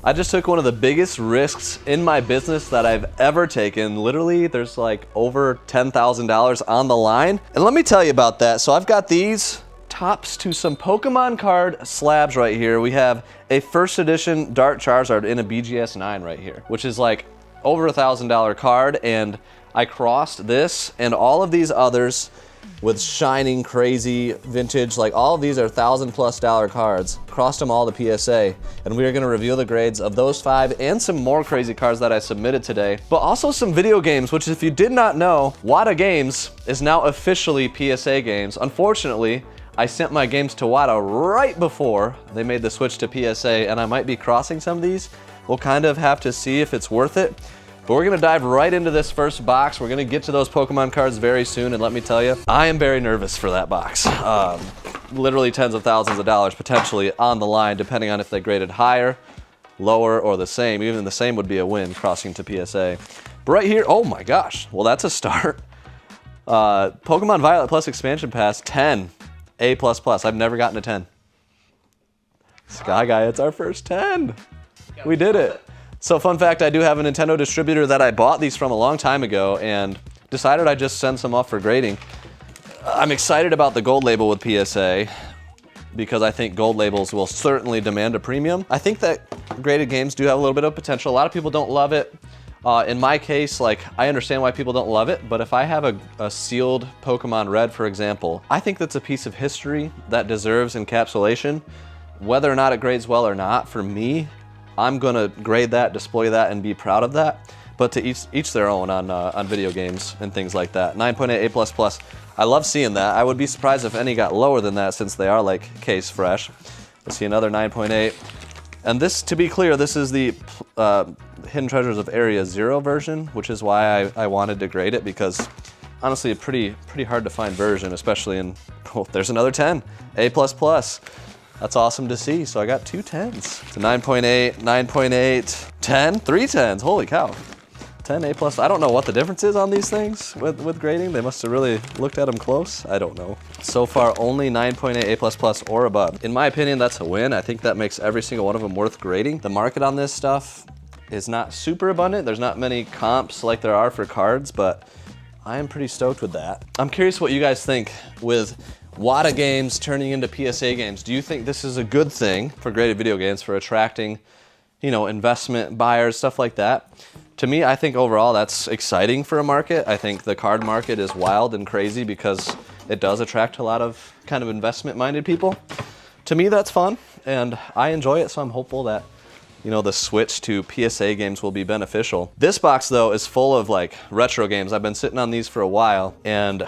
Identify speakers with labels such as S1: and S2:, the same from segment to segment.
S1: I just took one of the biggest risks in my business that I've ever taken. Literally, there's like over $10,000 on the line. And let me tell you about that. So I've got these tops to some Pokemon card slabs right here. We have a first edition Dark Charizard in a BGS 9 right here, which is like over $1,000 card. And I crossed this and all of these others with shining, crazy, vintage, like all of these are $1,000+ cards. Crossed them all to PSA, and we are gonna reveal the grades of those 5 and some more crazy cards that I submitted today, but also some video games, which if you did not know, WATA Games is now officially PSA games. Unfortunately, I sent my games to WATA right before they made the switch to PSA, and I might be crossing some of these. We'll kind of have to see if it's worth it. But we're gonna dive right into this first box. We're gonna get to those Pokemon cards very soon, and let me tell you, I am very nervous for that box. Literally tens of thousands of dollars potentially on the line, depending on if they graded higher, lower, or the same. Even the same would be a win crossing to PSA. But right here, oh my gosh, well that's a start. Pokemon Violet Plus Expansion Pass, 10, A++. I've never gotten a 10. Sky Guy, it's our first 10. We did it. So fun fact, I do have a Nintendo distributor that I bought these from a long time ago and decided I'd just send some off for grading. I'm excited about the gold label with PSA because I think gold labels will certainly demand a premium. I think that graded games do have a little bit of potential. A lot of people don't love it. In my case, like, I understand why people don't love it, but if I have a sealed Pokemon Red, for example, I think that's a piece of history that deserves encapsulation. Whether or not it grades well or not, for me, I'm gonna grade that, display that, and be proud of that. But to each their own on video games and things like that. 9.8 A++. I love seeing that. I would be surprised if any got lower than that since they are like case fresh. Let's see another 9.8. And this, to be clear, this is the Hidden Treasures of Area 0 version, which is why I wanted to grade it, because honestly, a pretty hard to find version, especially in, oh, there's another 10, A++. That's awesome to see. So I got 2 10s. It's a 9.8, 9.8, 10, 3 10s. Holy cow. 10 A+. I don't know what the difference is on these things with grading. They must have really looked at them close. I don't know. So far, only 9.8 A++ or above. In my opinion, that's a win. I think that makes every single one of them worth grading. The market on this stuff is not super abundant. There's not many comps like there are for cards, but I am pretty stoked with that. I'm curious what you guys think with WATA games turning into PSA games. Do you think this is a good thing for graded video games, for attracting, you know, investment buyers, stuff like that? To me, I think overall that's exciting for a market. I think the card market is wild and crazy because it does attract a lot of kind of investment-minded people. To me, that's fun, and I enjoy it, so I'm hopeful that, you know, the switch to PSA games will be beneficial. This box, though, is full of like retro games. I've been sitting on these for a while, and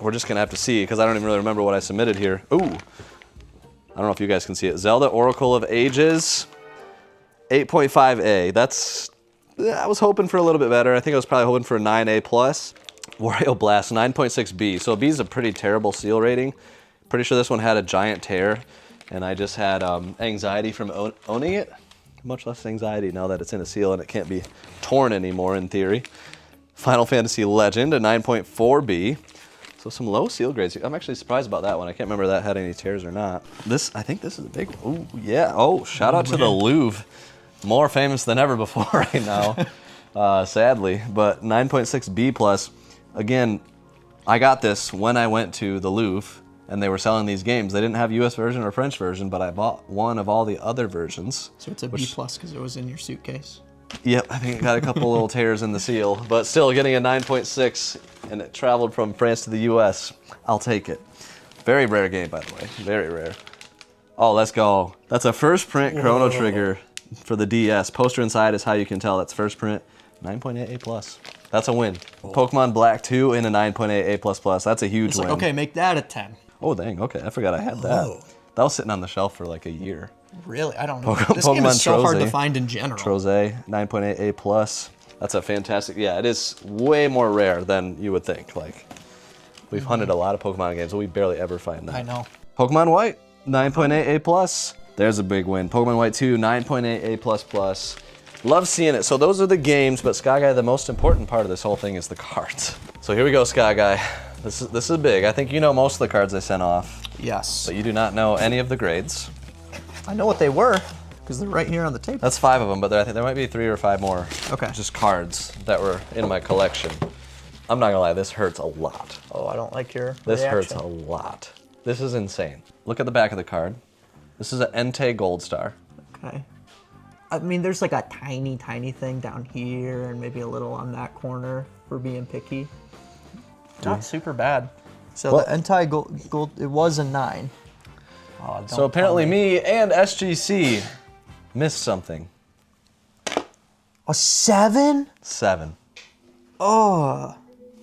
S1: we're just gonna have to see because I don't even really remember what I submitted here. Ooh, I don't know if you guys can see it. Zelda Oracle of Ages, 8.5A. I was hoping for a little bit better. I think I was probably hoping for a 9A+. Wario Blast, 9.6B. So B is a pretty terrible seal rating. Pretty sure this one had a giant tear, and I just had anxiety from owning it. Much less anxiety now that it's in a seal and it can't be torn anymore in theory. Final Fantasy Legend, a 9.4B. So some low seal grades. I'm actually surprised about that one. I can't remember that had any tears or not. I think this is a big one. Ooh, yeah. Oh, shout out to the Louvre. More famous than ever before right now, sadly. But 9.6B+. Again, I got this when I went to the Louvre and they were selling these games. They didn't have US version or French version, but I bought one of all the other versions.
S2: So it's a B+ because it was in your suitcase?
S1: Yep, I think it got a couple little tears in the seal, but still getting a 9.6, and it traveled from France to the US. I'll take it. Very rare game, by the way. Very rare. Oh, let's go. That's a first print Chrono Trigger for the DS. Poster inside is how you can tell that's first print. 9.8 A+. That's a win. Pokemon Black 2 in a 9.8 A++. That's a huge win.
S2: Like, okay, make that a 10.
S1: Oh, dang. Okay, I forgot I had that. That was sitting on the shelf for like a year.
S2: Really? I don't know. This game is so hard to find in general.
S1: Troze, 9.8 A+. That's a fantastic, yeah, it is way more rare than you would think. Like, we've hunted a lot of Pokemon games, but we barely ever find that.
S2: I know.
S1: Pokemon White, 9.8 A+. There's a big win. Pokemon White 2, 9.8 A++. Love seeing it. So those are the games, but Sky Guy, the most important part of this whole thing is the cards. So here we go, Sky Guy. This is big. I think you know most of the cards I sent off.
S2: Yes.
S1: But you do not know any of the grades.
S2: I know what they were. Because they're right here on the table.
S1: That's 5 of them, but I think there might be 3 or 5 more.
S2: Okay.
S1: Just cards that were in my collection. I'm not gonna lie, this hurts a lot.
S2: Oh, I don't like your
S1: This
S2: reaction.
S1: hurts a lot. This is insane. Look at the back of the card. This is an Entei Gold Star.
S2: Okay. I mean, there's like a tiny, tiny thing down here and maybe a little on that corner for being picky. Not super bad. So
S1: Well-
S2: the anti-gold, it was a 9. Oh,
S1: So apparently me and SGC missed something.
S2: A 7?
S1: 7.
S2: Oh.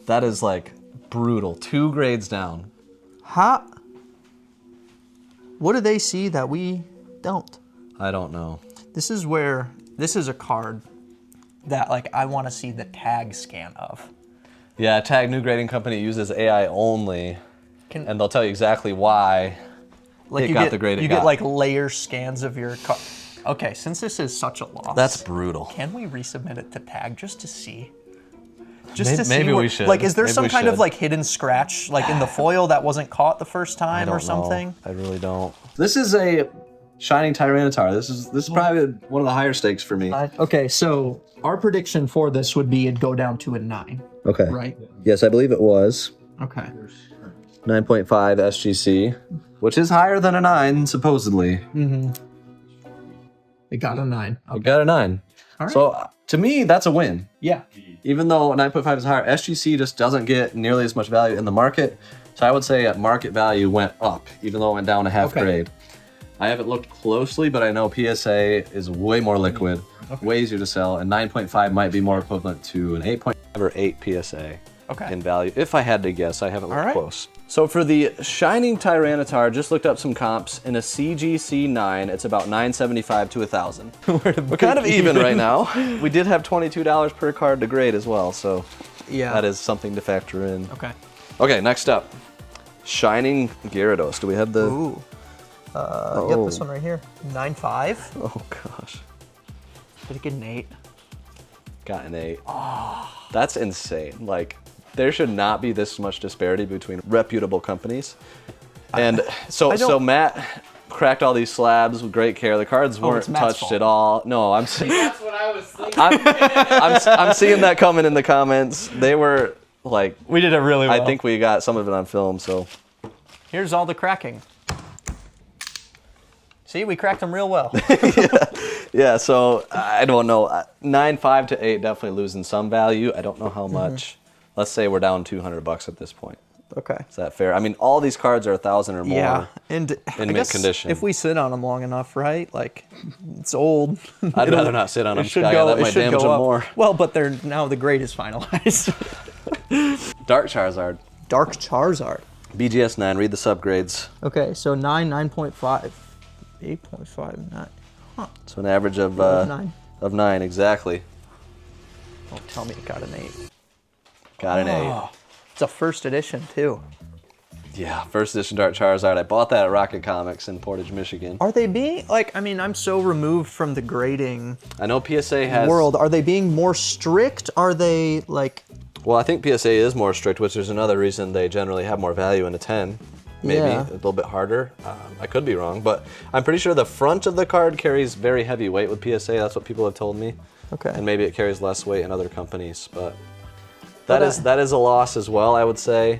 S1: That is like brutal. 2 grades down.
S2: How? What do they see that we don't?
S1: I don't know.
S2: This is a card that like I want to see the tag scan of.
S1: Yeah, Tag New Grading Company uses AI only,
S2: Can,
S1: and they'll tell you exactly why
S2: like
S1: it
S2: you
S1: got
S2: get,
S1: the grade it
S2: you
S1: got.
S2: get like layer scans of your card. Okay, since this is such a loss,
S1: That's brutal.
S2: Can we resubmit it to tag just to see?
S1: Maybe we should.
S2: Like, is there
S1: Maybe
S2: some
S1: we
S2: kind of
S1: should.
S2: like hidden scratch like in the foil that wasn't caught the first
S1: I
S2: time
S1: don't
S2: or something?
S1: know. I really don't. This is a Shining Tyranitar. This is probably one of the higher stakes for me.
S2: Okay, so our prediction for this would be it'd go down to a 9,
S1: Okay.
S2: right?
S1: Yes, I believe it was
S2: Okay.
S1: 9.5 SGC, which is higher than a 9 supposedly.
S2: It got a 9.
S1: I got a 9.
S2: All right.
S1: So to me, that's a win.
S2: Yeah.
S1: Even though 9.5 is higher, SGC just doesn't get nearly as much value in the market. So I would say at market value went up, even though it went down a half grade. I haven't looked closely, but I know PSA is way more liquid, way easier to sell, and 9.5 might be more equivalent to an 8.5 or 8 PSA in value. If I had to guess, I haven't looked close. So for the Shining Tyranitar, just looked up some comps. In a CGC 9, it's about $975 to $1,000. We're kind of even right now. We did have $22 per card to grade as well, so
S2: Yeah.
S1: that is something to factor in.
S2: Okay.
S1: Okay, next up. Shining Gyarados. Do we have the...
S2: Ooh. Yep, this one right here. 9.5.
S1: Oh gosh.
S2: Did it get an 8?
S1: Got an 8. That's insane. Like, there should not be this much disparity between reputable companies. And so Matt cracked all these slabs with great care. The cards weren't touched at all. No, I'm seeing.
S3: That's what I was thinking.
S1: I'm seeing that coming in the comments. They were like,
S2: We did it really well.
S1: I think we got some of it on film. So
S2: Here's all the cracking. See, we cracked them real well.
S1: yeah. So I don't know. 9.5 to 8 definitely losing some value. I don't know how much. Let's say we're down $200 at this point.
S2: Okay.
S1: Is that fair? I mean, all these cards are 1,000 or more.
S2: Yeah, and
S1: in
S2: I
S1: mint
S2: guess
S1: condition.
S2: if we sit on them long enough, right? Like, it's old.
S1: I'd rather not sit on them.
S2: It should
S1: Sky.
S2: go.
S1: That
S2: It
S1: might
S2: should
S1: damage
S2: go
S1: them
S2: up.
S1: more.
S2: Well, but they're now the grade is finalized.
S1: Dark Charizard.
S2: Dark Charizard.
S1: BGS 9. Read the subgrades.
S2: Okay, so 9, 9.5, 8.5, 9. Huh.
S1: So an average of
S2: 9.
S1: Of 9, exactly.
S2: Don't tell me it got an 8.
S1: Got an 8.
S2: It's a first edition too.
S1: Yeah, first edition Dark Charizard. I bought that at Rocket Comics in Portage, Michigan.
S2: Are they being like? I mean, I'm so removed from the grading
S1: I know PSA has...
S2: world. Are they being more strict? Are they like?
S1: Well, I think PSA is more strict, which is another reason they generally have more value in a 10. Maybe
S2: Yeah.
S1: a little bit harder. I could be wrong, but I'm pretty sure the front of the card carries very heavy weight with PSA. That's what people have told me.
S2: Okay.
S1: And maybe it carries less weight in other companies, but that is a loss as well, I would say.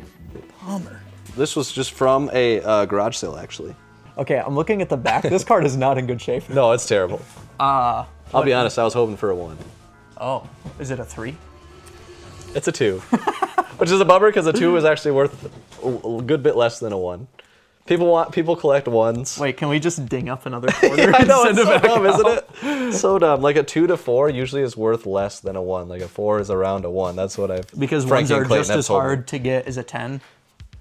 S2: Bummer.
S1: This was just from a garage sale, actually.
S2: Okay, I'm looking at the back. This card is not in good shape.
S1: No, it's terrible. I'll be honest, I was hoping for a 1.
S2: Oh, is it a 3?
S1: It's a 2, which is a bummer because a 2 is actually worth a good bit less than a 1. People collect 1s.
S2: Wait, can we just ding up another quarter?
S1: I know,
S2: and
S1: it's
S2: send
S1: so
S2: it back
S1: dumb,
S2: out?
S1: isn't it? So dumb. Like a 2 to 4 usually is worth less than a 1. Like a 4 is around a 1. That's what I've...
S2: Because
S1: Frankie
S2: ones
S1: and
S2: are
S1: Clayton
S2: just
S1: have
S2: as
S1: told me.
S2: hard to get as a 10.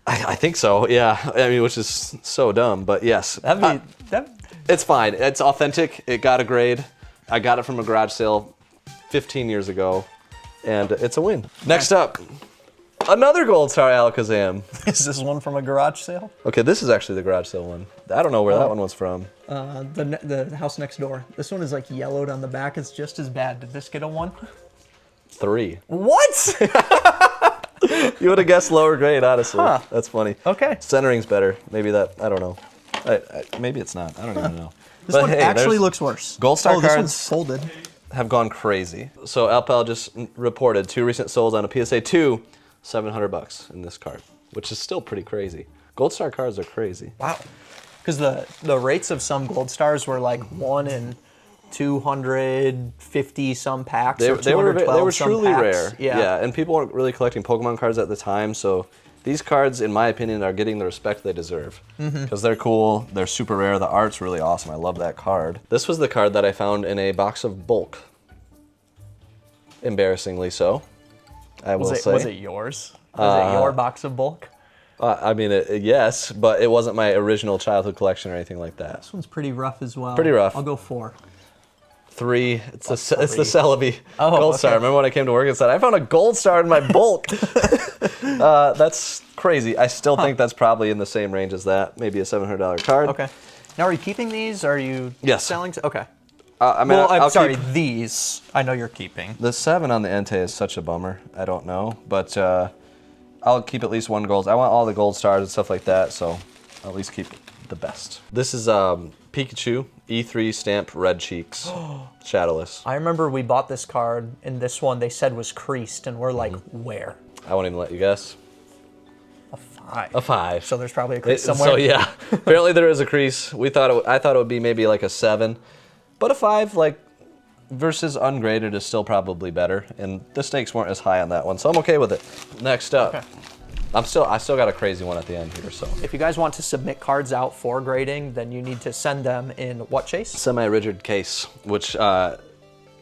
S1: I think so, yeah. I mean, which is so dumb, but yes. It's fine. It's authentic. It got a grade. I got it from a garage sale 15 years ago, and it's a win. Next up, another Gold Star Alakazam.
S2: Is this one from a garage sale?
S1: Okay, this is actually the garage sale one. I don't know where that one was from.
S2: The house next door. This one is like yellowed on the back. It's just as bad. Did this get a 1?
S1: 3.
S2: What?
S1: You would have guessed lower grade, honestly.
S2: Huh.
S1: That's funny.
S2: Okay.
S1: Centering's better. Maybe that, I don't know. Maybe it's not. I don't even know.
S2: This one actually looks worse.
S1: Gold Star
S2: this
S1: cards
S2: one's folded.
S1: have gone crazy. So Alpal just reported 2 recent solds on a PSA 2, $700 in this card, which is still pretty crazy. Gold Star cards are crazy.
S2: Wow. Because the rates of some Gold Stars were like 1 in 250 some packs.
S1: They were truly
S2: packs.
S1: rare. Yeah, and people weren't really collecting Pokemon cards at the time, so these cards, in my opinion, are getting the respect they deserve. Because they're cool, they're super rare, the art's really awesome, I love that card. This was the card that I found in a box of bulk. Embarrassingly so, I will say.
S2: Was it yours? Was it your box of bulk?
S1: I mean, yes, but it wasn't my original childhood collection or anything like that.
S2: This one's pretty rough as well.
S1: Pretty rough.
S2: I'll go 4.
S1: 3. It's the Celebi
S2: Oh,
S1: Gold Star. Remember when I came to work and said, I found a Gold Star in my bulk? That's crazy. I still think that's probably in the same range as that. Maybe a $700 card.
S2: Okay. Now, are you keeping these? Are you selling? Okay.
S1: I mean,
S2: I'm sorry, these I know you're keeping.
S1: The 7 on the Entei is such a bummer. I don't know, but I'll keep at least 1 gold. I want all the Gold Stars and stuff like that, so I'll at least keep the best. This is Pikachu, E3 stamp, red cheeks, shadowless.
S2: I remember we bought this card, and this one they said was creased, and we're like, where?
S1: I won't even let you guess.
S2: A 5.
S1: A 5.
S2: So there's probably a crease somewhere.
S1: So yeah, apparently there is a crease. I thought it would be maybe like a 7, but a 5, like, versus ungraded is still probably better, and the stakes weren't as high on that one, so I'm okay with it. Next up,
S2: Okay.
S1: I still got a crazy one at the end here. So
S2: If you guys want to submit cards out for grading, then you need to send them in what, Chase?
S1: semi-rigid case, which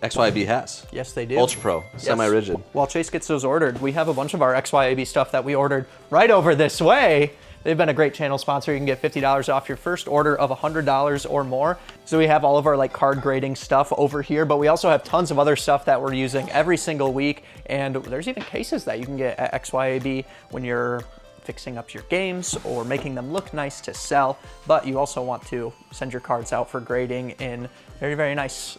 S1: XYB has.
S2: Yes, they do.
S1: Ultra Pro,
S2: Yes.
S1: semi-rigid.
S2: While Chase gets those ordered, we have a bunch of our XYAB stuff that we ordered right over this way. They've been a great channel sponsor. You can get $50 off your first order of $100 or more. So we have all of our like card grading stuff over here, but we also have tons of other stuff that we're using every single week. And there's even cases that you can get at XYAB when you're fixing up your games or making them look nice to sell, but you also want to send your cards out for grading in very, very nice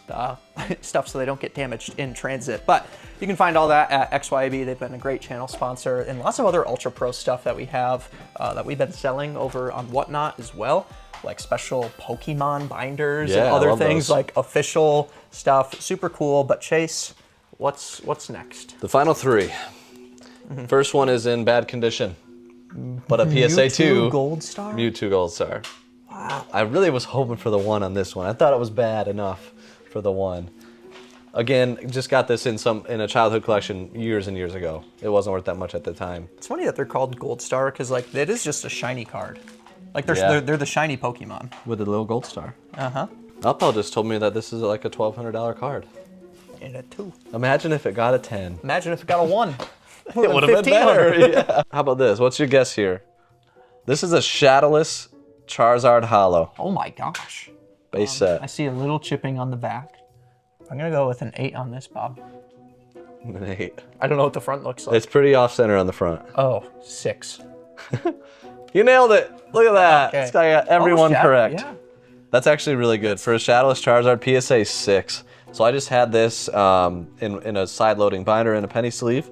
S2: stuff so they don't get damaged in transit. But you can find all that at XYB. They've been a great channel sponsor, and lots of other Ultra Pro stuff that we have that we've been selling over on Whatnot as well, like special Pokemon binders and other things, like official stuff. Super cool. But Chase, what's next?
S1: The final 3. First one is in bad condition, but a PSA 2
S2: Gold Star.
S1: Mewtwo Gold Star.
S2: Wow.
S1: I really was hoping for the 1 on this one. I thought it was bad enough for the 1. Again, just got this in a childhood collection years and years ago. It wasn't worth that much at the time.
S2: It's funny that they're called Gold Star because like it is just a shiny card. Like
S1: Yeah.
S2: they're the shiny Pokemon.
S1: With a little Gold Star.
S2: Uh-huh.
S1: Alpal just told me that this is like a $1,200 card.
S2: And a 2.
S1: Imagine if it got a 10.
S2: Imagine if it got a 1.
S1: It would have been better. Yeah. How about this? What's your guess here? This is a shadowless Charizard Holo
S2: Oh my gosh.
S1: base set.
S2: I see a little chipping on the back. I'm gonna go with an 8 on this, Bob.
S1: An 8.
S2: I don't know what the front looks like.
S1: It's pretty off center on the front.
S2: Oh, 6.
S1: You nailed it. Look at that.
S2: Okay.
S1: This guy got everyone correct.
S2: Yeah.
S1: That's actually really good. For a shadowless Charizard, PSA 6. So I just had this in a side-loading binder and a penny sleeve,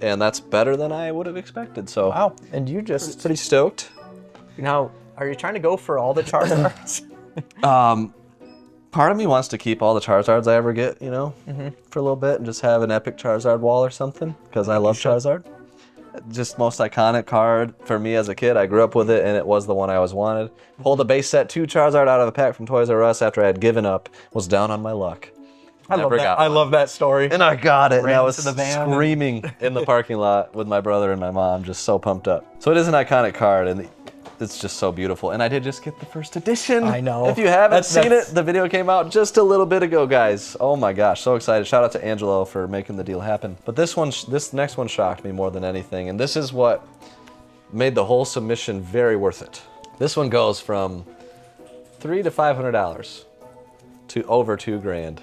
S1: and that's better than I would have expected. So
S2: Wow. And you just
S1: pretty stoked.
S2: now are you trying to go for all the Charizards?
S1: Part of me wants to keep all the Charizards I ever get, you know, for a little bit and just have an epic Charizard wall or something, because I love Charizard. Just most iconic card for me as a kid. I grew up with it, and it was the one I always wanted. Pulled a base set 2 Charizard out of a pack from Toys R Us after I had given up. Was down on my luck.
S2: I love
S1: Never
S2: that.
S1: got
S2: I
S1: one.
S2: love that story.
S1: And I got it. And
S2: Ran
S1: I was
S2: into the van.
S1: screaming in the parking lot with my brother and my mom, just so pumped up. So it is an iconic card, and it's just so beautiful. And I did just get the first edition.
S2: I know.
S1: If you haven't seen
S2: That's-
S1: it, the video came out just a little bit ago, guys. Oh my gosh, so excited. Shout out to Angelo for making the deal happen. But this next one shocked me more than anything, and this is what made the whole submission very worth it. This one goes from $300 to $500 to over $2,000.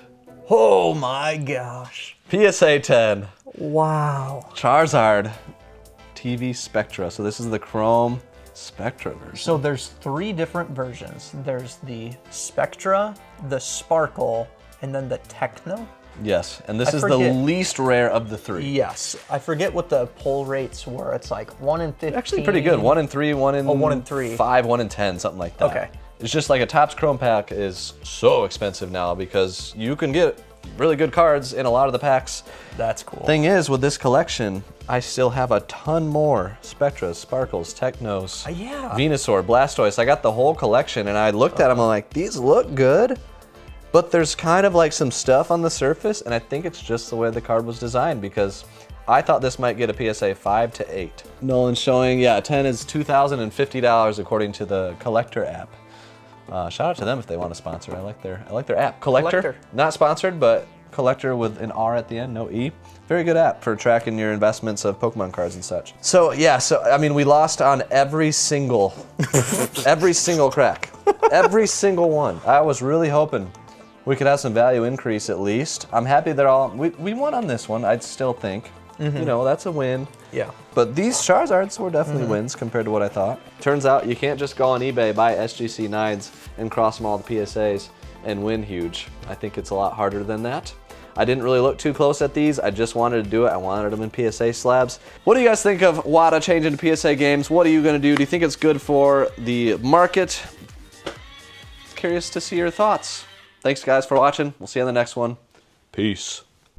S2: Oh my gosh.
S1: PSA 10.
S2: Wow.
S1: Charizard TV Spectra. So this is the Chrome Spectra version.
S2: So there's 3 different versions. There's the Spectra, the Sparkle, and then the Techno.
S1: Yes, and this
S2: I
S1: is
S2: forget.
S1: the least rare of the 3.
S2: Yes, I forget what the pull rates were. It's like 1 in 15.
S1: Actually pretty good. 1 in 3, 1 in
S2: 1 in 3.
S1: 5, 1 in 10, something like that.
S2: Okay.
S1: It's just like a Topps Chrome pack is so expensive now because you can get really good cards in a lot of the packs.
S2: That's cool.
S1: Thing is, with this collection, I still have a ton more Spectras, Sparkles, Technos,
S2: Yeah.
S1: Venusaur, Blastoise. I got the whole collection, and I looked at them, I'm like, these look good, but there's kind of like some stuff on the surface, and I think it's just the way the card was designed, because I thought this might get a PSA 5 to 8. Nolan's showing, yeah, 10 is $2,050 according to the Collector app. Shout out to them if they want to sponsor. I like their app. Collector. Not sponsored, but Collector with an R at the end, no E. Very good app for tracking your investments of Pokemon cards and such. So yeah, I mean, we lost on every single crack, every single one. I was really hoping we could have some value increase at least. I'm happy they're all, we won on this one, I'd still think. You know, that's a win.
S2: Yeah.
S1: But these Charizards were definitely wins compared to what I thought. Turns out you can't just go on eBay, buy SGC 9s, and cross them all the PSAs and win huge. I think it's a lot harder than that. I didn't really look too close at these. I just wanted to do it. I wanted them in PSA slabs. What do you guys think of WATA changing to PSA games? What are you going to do? Do you think it's good for the market? Curious to see your thoughts. Thanks guys for watching. We'll see you on the next one. Peace.